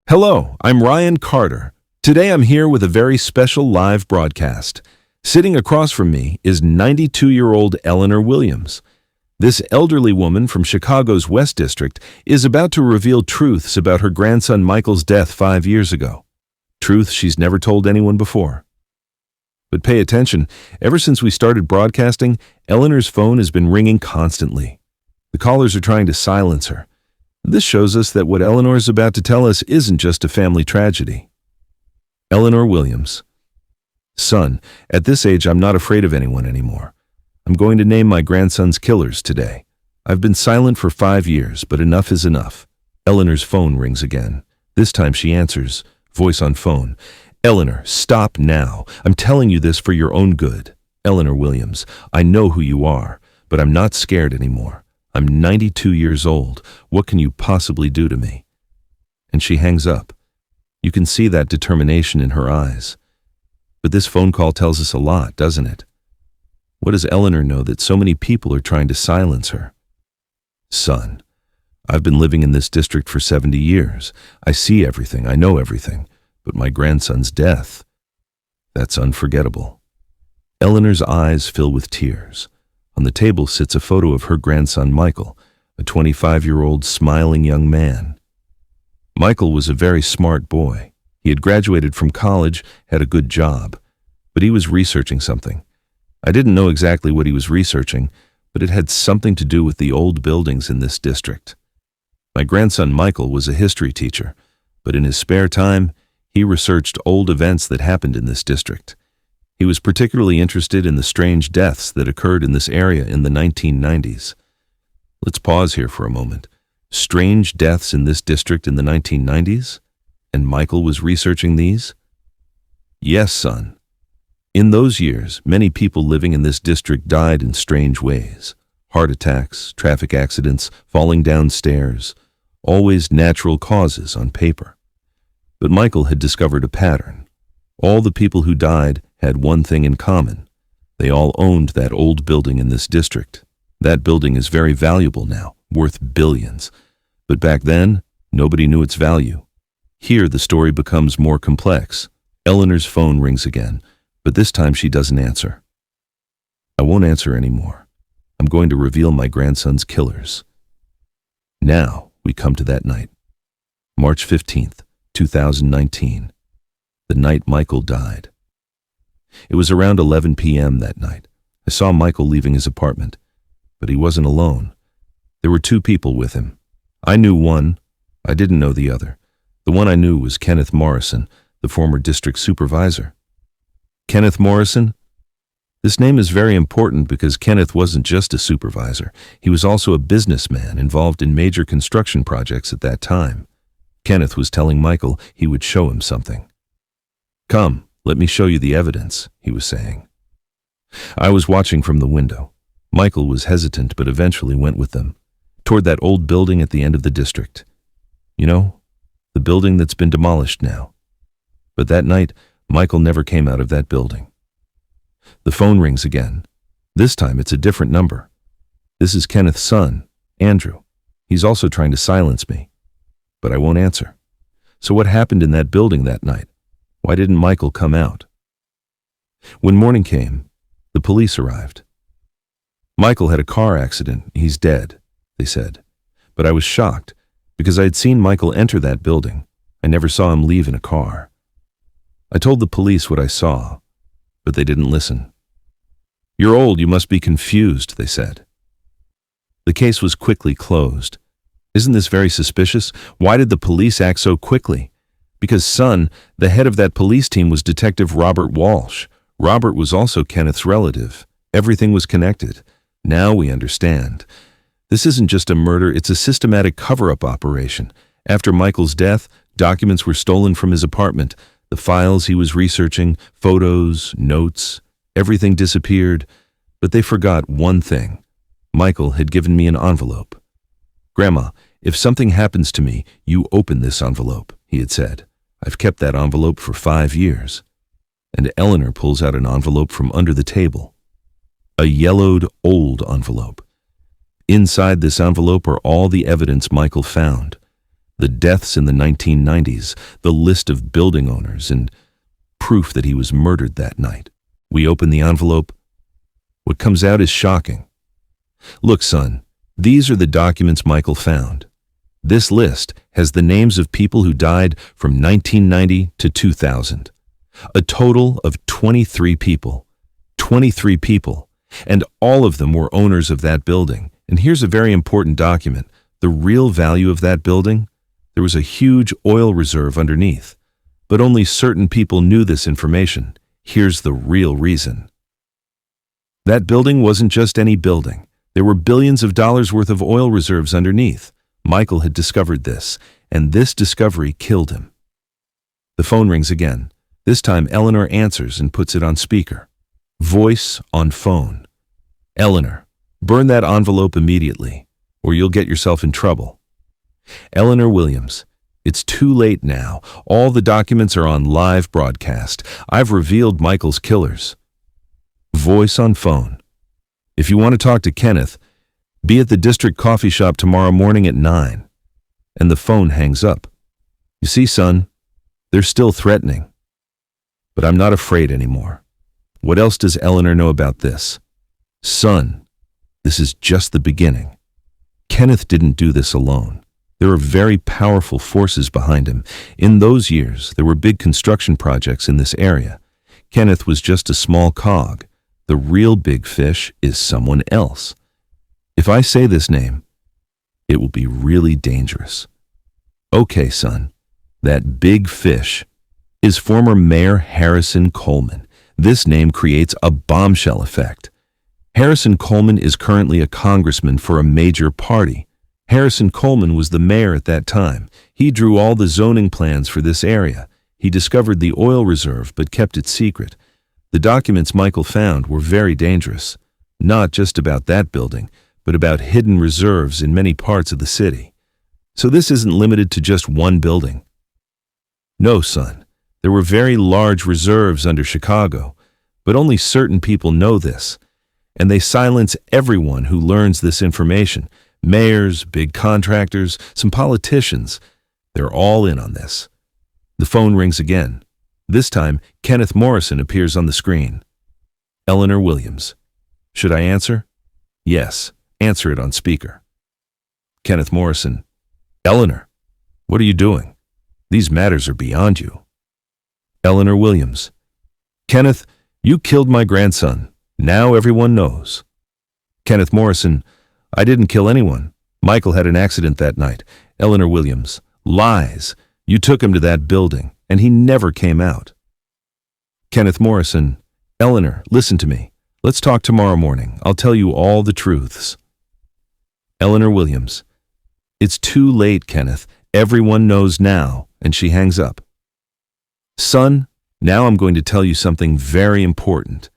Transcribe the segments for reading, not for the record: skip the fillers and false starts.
Hello, I'm Ryan Carter. Today I'm here with a very special live broadcast. Sitting across from me is 92-year-old Eleanor Williams. This elderly woman from Chicago's West District is about to reveal truths about her grandson Michael's death 5 years ago. Truths she's never told anyone before. But pay attention, ever since we started broadcasting, Eleanor's phone has been ringing constantly. The callers are trying to silence her. This shows us that what Eleanor is about to tell us isn't just a family tragedy. Eleanor Williams. Son, at this age I'm not afraid of anyone anymore. I'm going to name my grandson's killers today. I've been silent for 5 years, but enough is enough. Eleanor's phone rings again. This time she answers, voice on phone. Eleanor, stop now. I'm telling you this for your own good. Eleanor Williams, I know who you are, but I'm not scared anymore. I'm 92 years old. What can you possibly do to me? And she hangs up. You can see that determination in her eyes. But this phone call tells us a lot, doesn't it? What does Eleanor know that so many people are trying to silence her? Son, I've been living in this district for 70 years. I see everything, I know everything. But my grandson's death, that's unforgettable. Eleanor's eyes fill with tears. On the table sits a photo of her grandson Michael, a 25-year-old smiling young man. Michael was a very smart boy. He had graduated from college, had a good job, but he was researching something. I didn't know exactly what he was researching, but it had something to do with the old buildings in this district. My grandson Michael was a history teacher, but in his spare time, he researched old events that happened in this district. He was particularly interested in the strange deaths that occurred in this area in the 1990s. Let's pause here for a moment. Strange deaths in this district in the 1990s? And Michael was researching these? Yes, son. In those years, many people living in this district died in strange ways. Heart attacks, traffic accidents, falling down stairs. Always natural causes on paper. But Michael had discovered a pattern. All the people who died had one thing in common. They all owned that old building in this district. That building is very valuable now, worth billions. But back then, nobody knew its value. Here the story becomes more complex. Eleanor's phone rings again, but this time she doesn't answer. I won't answer anymore. I'm going to reveal my grandson's killers. Now we come to that night. March 15th, 2019. The night Michael died. It was around 11 p.m. that night. I saw Michael leaving his apartment, but he wasn't alone. There were 2 people with him. I knew one. I didn't know the other. The one I knew was Kenneth Morrison, the former district supervisor. Kenneth Morrison? This name is very important because Kenneth wasn't just a supervisor. He was also a businessman involved in major construction projects at that time. Kenneth was telling Michael he would show him something. Come, let me show you the evidence, he was saying. I was watching from the window. Michael was hesitant but eventually went with them, toward that old building at the end of the district. You know, the building that's been demolished now. But that night, Michael never came out of that building. The phone rings again. This time it's a different number. This is Kenneth's son, Andrew. He's also trying to silence me. But I won't answer. So what happened in that building that night? Why didn't Michael come out? When morning came, the police arrived. Michael had a car accident. He's dead, they said. But I was shocked because I had seen Michael enter that building. I never saw him leave in a car. I told the police what I saw, but they didn't listen. You're old, you must be confused, they said. The case was quickly closed. Isn't this very suspicious? Why did the police act so quickly? Because, son, the head of that police team was Detective Robert Walsh. Robert was also Kenneth's relative. Everything was connected. Now we understand. This isn't just a murder, it's a systematic cover-up operation. After Michael's death, documents were stolen from his apartment. The files he was researching, photos, notes, everything disappeared. But they forgot one thing. Michael had given me an envelope. Grandma, if something happens to me, you open this envelope, he had said. I've kept that envelope for 5 years. And Eleanor pulls out an envelope from under the table. A yellowed, old envelope. Inside this envelope are all the evidence Michael found. the deaths in the 1990s, the list of building owners, and proof that he was murdered that night. We open the envelope. What comes out is shocking. Look, son, these are the documents Michael found. This list has the names of people who died from 1990 to 2000. A total of 23 people. 23 people. And all of them were owners of that building. And here's a very important document. The real value of that building? There was a huge oil reserve underneath. But only certain people knew this information. Here's the real reason. That building wasn't just any building. There were billions of dollars worth of oil reserves underneath. Michael had discovered this, and this discovery killed him. The phone rings again. This time Eleanor answers and puts it on speaker. Voice on phone. Eleanor, burn that envelope immediately, or you'll get yourself in trouble. Eleanor Williams, it's too late now. All the documents are on live broadcast. I've revealed Michael's killers. Voice on phone. If you want to talk to Kenneth, be at the district coffee shop tomorrow morning at 9. And the phone hangs up. You see, son, they're still threatening. But I'm not afraid anymore. What else does Eleanor know about this? Son, this is just the beginning. Kenneth didn't do this alone. There are very powerful forces behind him. In those years, there were big construction projects in this area. Kenneth was just a small cog. The real big fish is someone else. If I say this name, it will be really dangerous. Okay, son, that big fish is former Mayor Harrison Coleman. This name creates a bombshell effect. Harrison Coleman is currently a congressman for a major party. Harrison Coleman was the mayor at that time. He drew all the zoning plans for this area. He discovered the oil reserve but kept it secret. The documents Michael found were very dangerous. Not just about that building, but about hidden reserves in many parts of the city. So this isn't limited to just one building. No, son, there were very large reserves under Chicago, but only certain people know this, and they silence everyone who learns this information. Mayors, big contractors, some politicians, they're all in on this. The phone rings again. This time, Kenneth Morrison appears on the screen. Eleanor Williams. Should I answer? Yes. Answer it on speaker. Kenneth Morrison. Eleanor, what are you doing? These matters are beyond you. Eleanor Williams. Kenneth, you killed my grandson. Now everyone knows. Kenneth Morrison. I didn't kill anyone. Michael had an accident that night. Eleanor Williams. Lies. You took him to that building, and he never came out. Kenneth Morrison. Eleanor, listen to me. Let's talk tomorrow morning. I'll tell you all the truths. Eleanor Williams. It's too late, Kenneth. Everyone knows now, and she hangs up. Son, now I'm going to tell you something very important.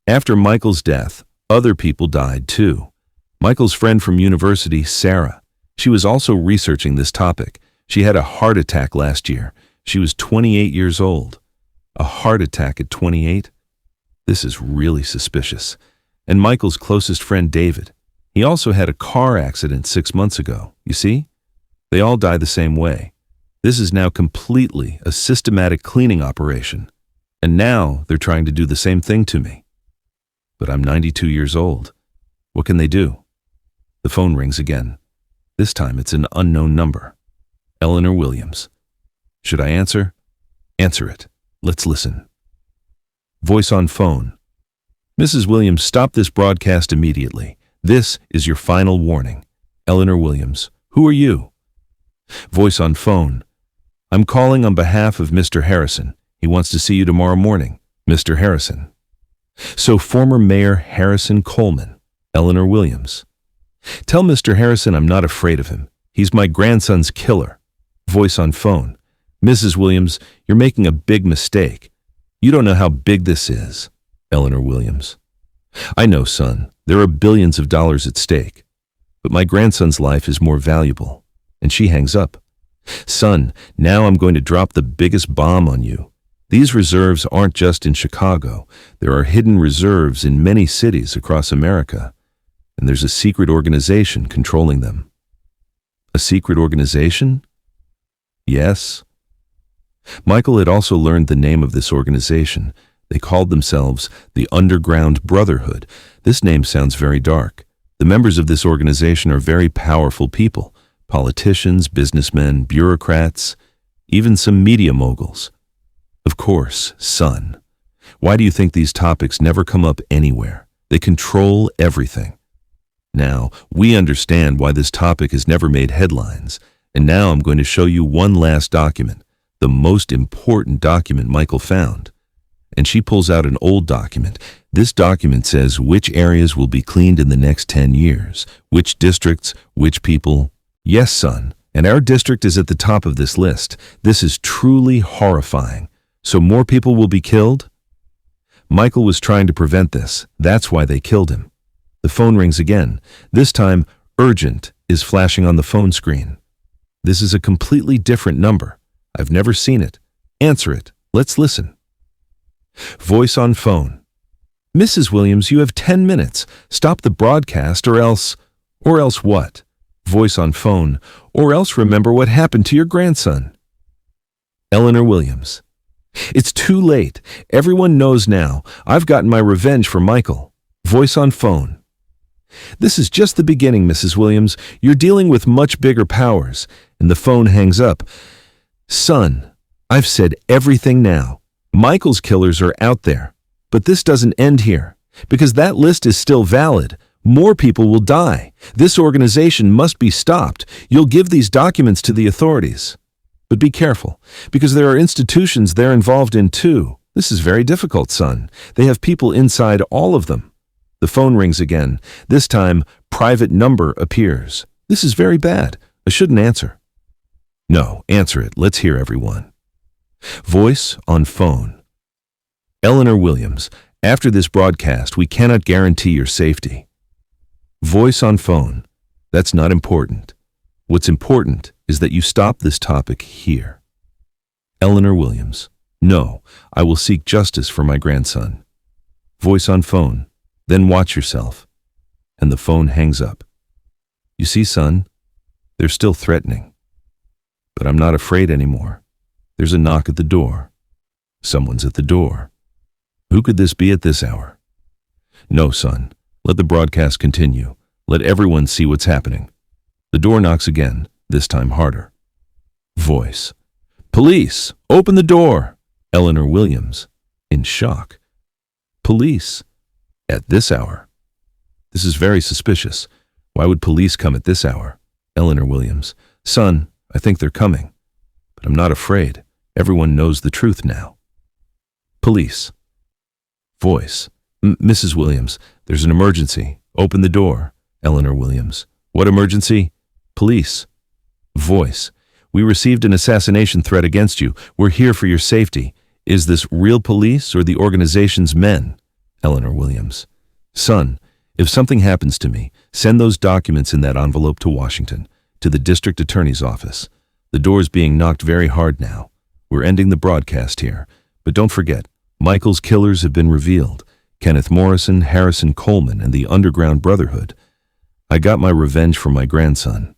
After Michael's death, other people died too. Michael's friend from university, Sarah. She was also researching this topic. She had a heart attack last year. She was 28 years old. A heart attack at 28? This is really suspicious. And Michael's closest friend, David. He also had a car accident 6 months ago. You see? They all die the same way. This is now completely a systematic cleaning operation. And now they're trying to do the same thing to me. But I'm 92 years old. What can they do? The phone rings again. This time it's an unknown number. Eleanor Williams. Should I answer? Answer it. Let's listen. Voice on phone. Mrs. Williams, stop this broadcast immediately. This is your final warning. Eleanor Williams. Who are you? Voice on phone. I'm calling on behalf of Mr. Harrison. He wants to see you tomorrow morning. Mr. Harrison. So former Mayor Harrison Coleman. Eleanor Williams. Tell Mr. Harrison I'm not afraid of him. He's my grandson's killer. Voice on phone. Mrs. Williams, you're making a big mistake. You don't know how big this is. Eleanor Williams. I know, son. There are billions of dollars at stake. But my grandson's life is more valuable. And she hangs up. Son, now I'm going to drop the biggest bomb on you. These reserves aren't just in Chicago. There are hidden reserves in many cities across America. And there's a secret organization controlling them. A secret organization? Yes. Michael had also learned the name of this organization. They called themselves the Underground Brotherhood. This name sounds very dark. The members of this organization are very powerful people, politicians, businessmen, bureaucrats, even some media moguls. Of course, son. Why do you think these topics never come up anywhere? They control everything. Now, we understand why this topic has never made headlines, and now I'm going to show you one last document, the most important document Michael found. And she pulls out an old document. This document says which areas will be cleaned in the next 10 years, which districts, which people. Yes, son, and our district is at the top of this list. This is truly horrifying. So more people will be killed? Michael was trying to prevent this. That's why they killed him. The phone rings again. This time, urgent is flashing on the phone screen. This is a completely different number. I've never seen it. Answer it. Let's listen. Voice on phone. Mrs. Williams, you have 10 minutes. Stop the broadcast or else what? Voice on phone. Or else remember what happened to your grandson. Eleanor Williams. It's too late. Everyone knows now. I've gotten my revenge for Michael. Voice on phone. This is just the beginning, Mrs. Williams. You're dealing with much bigger powers. And the phone hangs up. Son, I've said everything now. Michael's killers are out there. But this doesn't end here. Because that list is still valid. More people will die. This organization must be stopped. You'll give these documents to the authorities. But be careful, because there are institutions they're involved in too. This is very difficult, son. They have people inside all of them. The phone rings again. This time, private number appears. This is very bad. I shouldn't answer. No, answer it. Let's hear everyone. Voice on phone. Eleanor Williams, after this broadcast, we cannot guarantee your safety. Voice on phone. That's not important. What's important is that you stop this topic here. Eleanor Williams. No, I will seek justice for my grandson. Voice on phone. Then watch yourself. And the phone hangs up. You see, son, they're still threatening. But I'm not afraid anymore. There's a knock at the door. Someone's at the door. Who could this be at this hour? No, son. Let the broadcast continue. Let everyone see what's happening. The door knocks again, this time harder. Voice. Police! Open the door! Eleanor Williams, in shock. Police? At this hour? This is very suspicious. Why would police come at this hour? Eleanor Williams. Son, I think they're coming. But I'm not afraid. Everyone knows the truth now. Police. Voice. Mrs. Williams, there's an emergency. Open the door. Eleanor Williams. What emergency? Police. Voice. We received an assassination threat against you. We're here for your safety. Is this real police or the organization's men? Eleanor Williams. Son, if something happens to me, send those documents in that envelope to Washington, to the district attorney's office. The door's being knocked very hard now. We're ending the broadcast here. But don't forget, Michael's killers have been revealed. Kenneth Morrison, Harrison Coleman, and the Underground Brotherhood. I got my revenge for my grandson.